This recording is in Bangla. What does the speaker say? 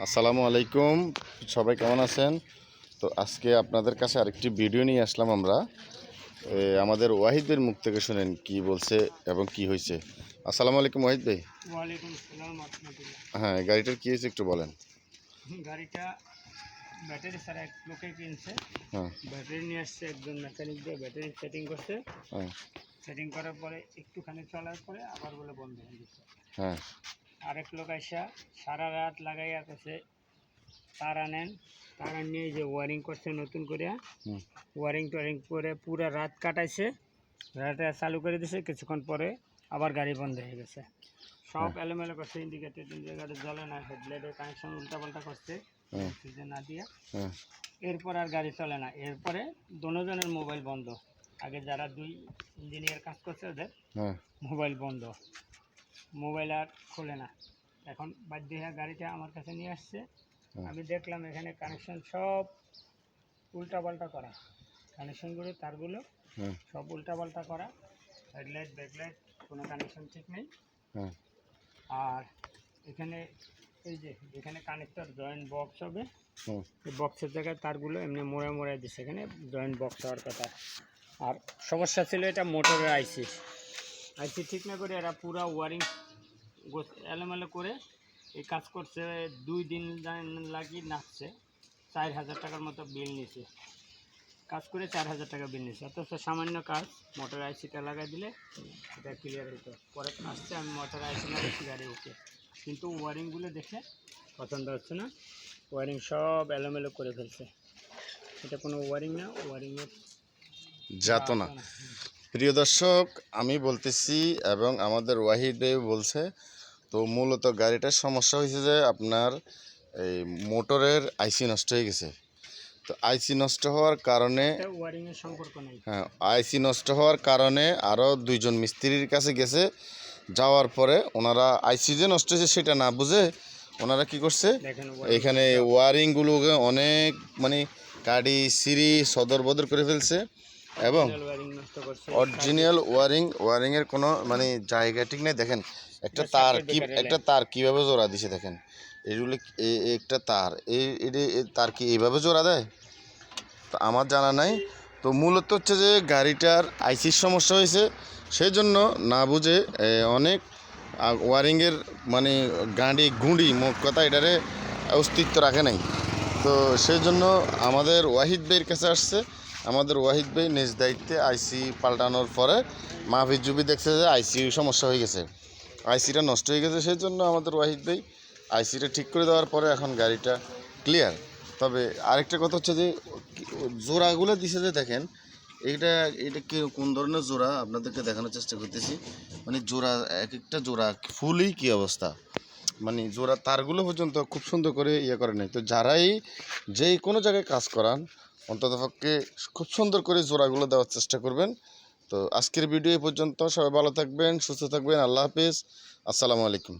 আসসালামু আলাইকুম, সবাই কেমন আছেন? তো আজকে আপনাদের কাছে আরেকটি ভিডিও নিয়ে আসলাম আমরা। আমাদের ওয়াহিদের মুখ থেকে শুনেন কি বলছে এবং কি হয়েছে। আসসালামু আলাইকুম ওয়াহিদ ভাই। ওয়ালাইকুম আসসালাম রাহমাতুল্লাহ। হ্যাঁ, গাড়িটার কি হয়েছে একটু বলেন। গাড়িটা ব্যাটারি ছাড়া এক লোকে কিনছে। হ্যাঁ ব্যাটারি নিয়ে আসছে, একজন মেকানিক দিয়ে ব্যাটারি সেটিং করছে। হ্যাঁ সেটিং করার পরে একটুখানি চলার পরে আবার বলে বন্ধ হয়ে গেছে। হ্যাঁ আরেক লোক আসা সারা রাত লাগাইয়া করছে, তার আনেন, তার নিয়ে যে ওয়ারিং করছে নতুন করে, ওয়ারিং টোয়ারিং করে পুরো রাত কাটাইছে। রাতে চালু করে দিছে, কিছুক্ষণ পরে আবার গাড়ি বন্ধ হয়ে গেছে। সব এলোমেলো করছে, ইন্ডিকেটর জ্বলে না, হেডলাইটের কানেকশন উল্টাপাল্টা করছে সুইচে না দিয়া। এরপর আর গাড়ি চলে না। এরপরে দুজনের মোবাইল বন্ধ। আগে যারা দুই ইঞ্জিনিয়ার কাজ করছে ওদের মোবাইল বন্ধ, মোবাইল আর খোলে না। এখন বাধ্য হয়ে গাড়িটা আমার কাছে নিয়ে আসছে। আমি দেখলাম এখানে কানেকশন সব উল্টাপাল্টা করা, কানেকশনগুলো তারগুলো সব উল্টাপাল্টা করা, হেডলাইট ব্যাকলাইট কোনো কানেকশন ঠিক নেই। আর এখানে এই যে এখানে কানেক্টর জয়েন্ট বক্স হবে, এই বক্সের জায়গায় তারগুলো এমনি মোড়া মোড়া দিচ্ছে, এখানে জয়েন্ট বক্স হওয়ার কথা। আর সমস্যা ছিল এটা মোটরের আইসি ঠিক না করে এরা পুরা ওয়ারিং এলোমেলো করে এই কাজ করছে। 2 দিন লাগিয়ে নাচছে, 4000 টাকার মতো বিল নিছে। কাজ করে 4000 টাকা বিল নিছে, অথচ সামান্য কাজ। মোটর আইসিটা লাগাই দিলে এটা ক্লিয়ার হতো। পরে আসছে, আমি মোটর আইসি লাগাইছি গাড়ি ওকে, কিন্তু ওয়ারিংগুলো দেখে পছন্দ হচ্ছে না। ওয়ারিং সব এলোমেলো করে ফেলছে। এটা কোনো ওয়ারিং না, ওয়ারিংয়ের যাতো না। প্রিয় দর্শক, আমি বলতেছি এবং আমাদের ওয়াহিদ ভাই বলছে, তো মূলত গাড়িটার সমস্যা হয়েছে যে আপনার এই মোটরের আইসি নষ্ট হয়ে গেছে। তো আইসি নষ্ট হওয়ার কারণে ওয়ারিংয়ের সম্পর্ক নেই। হ্যাঁ, আইসি নষ্ট হওয়ার কারণে আরও 2 জন মিস্ত্রির কাছে গেছে। যাওয়ার পরে ওনারা আইসি যে নষ্ট হয়েছে সেটা না বুঝে ওনারা কি করছে, এখানে ওয়ারিংগুলোকে অনেক কাটি সিঁড়ি সদর বদর করে ফেলছে এবং অরিজিনাল ওয়ারিংয়ের কোনো জায়গা ঠিক নেই। দেখেন একটা তার কীভাবে জোড়া দিছে, দেখেন এগুলো একটা তার, এই তার কি এইভাবে জোড়া দেয়? তো আমার জানা নাই। তো মূলত হচ্ছে যে গাড়িটার আইসির সমস্যা হয়েছে, সেই জন্য না বুঝে অনেক ওয়ারিংয়ের গাড়ি গুঁড়ি মোট কথা এটারে অস্তিত্ব রাখে নাই। তো সেই জন্য আমাদের ওয়াহিদ ভাইয়ের কাছে আসছে। আমাদের ওয়াহিদ ভাই নিজ দায়িত্বে আইসি পাল্টানোর পরে মাহফিজ জুবি দেখছে যে আইসি সমস্যা হয়ে গেছে, আইসিটা নষ্ট হয়ে গেছে। সেই জন্য আমাদের ওয়াহিদ ভাই আইসিটা ঠিক করে দেওয়ার পরে এখন গাড়িটা ক্লিয়ার। তবে আরেকটা কথা হচ্ছে যে জোড়াগুলো দিছে যে দেখেন, এটা কি কোন ধরনের জোড়া আপনাদেরকে দেখানোর চেষ্টা করতেছি। জোড়া এক একটা জোড়া ফুলই কি অবস্থা, জোড়া তারগুলো পর্যন্ত খুব সুন্দর করে ইয়ে করে নাই। তো যারাই যেই কোনো জায়গায় কাজ করান অন্ততপক্ষে খুব সুন্দর করে জোড়াগুলো দেওয়ার চেষ্টা করবেন। তো আজকের ভিডিও এই পর্যন্ত। সবাই ভালো থাকবেন, সুস্থ থাকবেন। আল্লাহ হাফিজ, আসসালামু আলাইকুম।